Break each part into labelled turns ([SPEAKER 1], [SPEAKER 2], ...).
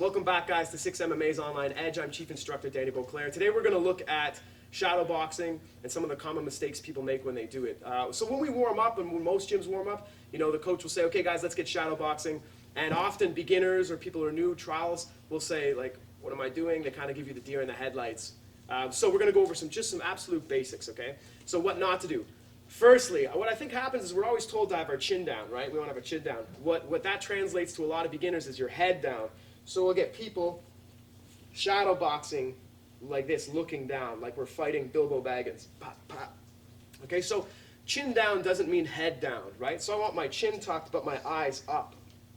[SPEAKER 1] Welcome back, guys, to 6 MMA's Online Edge. I'm Chief Instructor Danny Beauclair. Today we're going to look at shadow boxing and some of the common mistakes people make when they do it. So when we warm up, and when most gyms warm up, the coach will say, okay, guys, let's get shadow boxing. And often beginners or people who are new, trials, will say, like, what am I doing? They kind of give you the deer in the headlights. So we're going to go over some absolute basics, okay? So what not to do. Firstly, what I think happens is we're always told to have our chin down, right? We want to have our chin down. What that translates to a lot of beginners is your head down. So we'll get people shadow boxing like this, looking down, like we're fighting Bilbo Baggins. Pop, pop. Okay, so chin down doesn't mean head down, right? So I want my chin tucked, but my eyes up,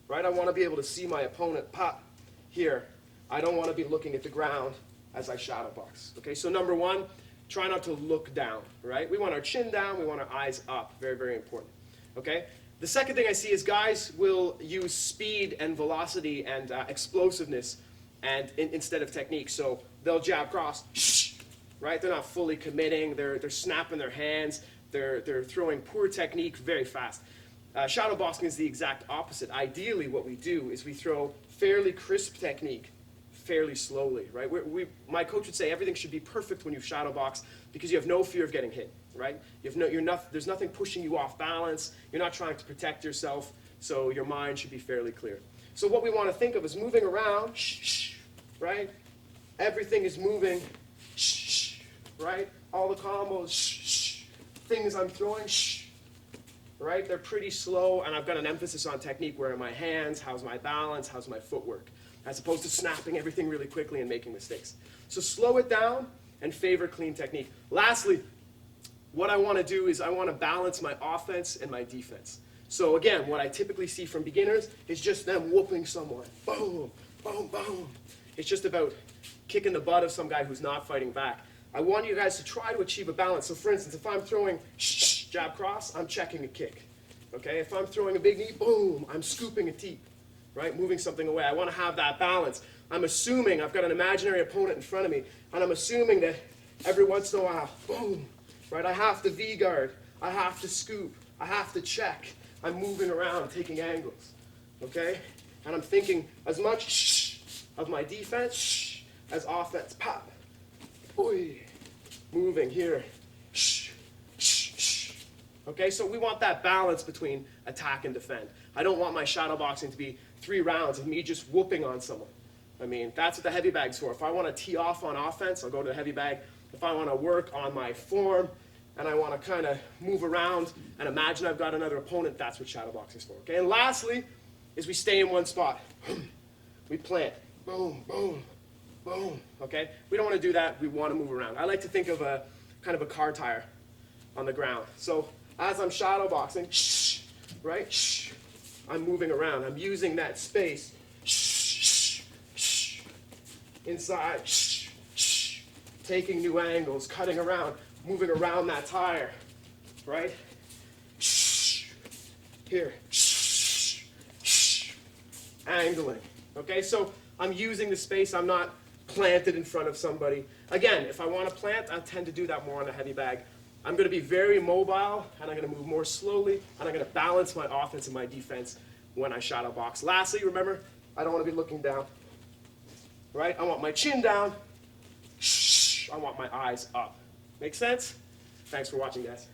[SPEAKER 1] right? I want to be able to see my opponent pop here. I don't want to be looking at the ground as I shadow box. Okay, so number one, try not to look down, right? We want our chin down, we want our eyes up. Very, very important. Okay? The second thing I see is guys will use speed and velocity and explosiveness instead of technique. So they'll jab cross, right? They're not fully committing. They're snapping their hands. They're throwing poor technique very fast. Shadow boxing is the exact opposite. Ideally, what we do is we throw fairly crisp technique fairly slowly, right? My coach would say everything should be perfect when you shadow box because you have no fear of getting hit, right? There's nothing pushing you off balance. You're not trying to protect yourself, so your mind should be fairly clear. So what we want to think of is moving around, right? Everything is moving, right? All the combos, things I'm throwing, right? They're pretty slow, and I've got an emphasis on technique. Where are my hands? How's my balance? How's my footwork? As opposed to snapping everything really quickly and making mistakes. So slow it down and favor clean technique. Lastly, what I want to do is I want to balance my offense and my defense. So again, what I typically see from beginners is just them whooping someone. Boom, boom, boom. It's just about kicking the butt of some guy who's not fighting back. I want you guys to try to achieve a balance. So for instance, if I'm throwing jab cross, I'm checking a kick. Okay? If I'm throwing a big knee, boom, I'm scooping a teep. Right, moving something away. I want to have that balance. I'm assuming I've got an imaginary opponent in front of me, and I'm assuming that every once in a while, boom, right, I have to V-guard, I have to scoop, I have to check. I'm moving around, taking angles, okay? And I'm thinking as much of my defense as offense. Pop, boy, moving here, okay? So we want that balance between attack and defend. I don't want my shadow boxing to be 3 rounds of me just whooping on someone. I mean, that's what the heavy bag's for. If I want to tee off on offense, I'll go to the heavy bag. If I want to work on my form and I want to kind of move around and imagine I've got another opponent, that's what shadow boxing is for. Okay? And lastly is we stay in one spot. We plant. Boom, boom, boom. Okay? We don't want to do that. We want to move around. I like to think of a kind of a car tire on the ground. So as I'm shadow boxing, right? I'm moving around. I'm using that space inside, taking new angles, cutting around, moving around that tire, right? Here, angling. Okay, so I'm using the space. I'm not planted in front of somebody. Again, if I want to plant, I tend to do that more on a heavy bag. I'm going to be very mobile, and I'm going to move more slowly, and I'm going to balance my offense and my defense when I shadow box. Lastly, remember, I don't want to be looking down, right? I want my chin down. I want my eyes up. Make sense? Thanks for watching, guys.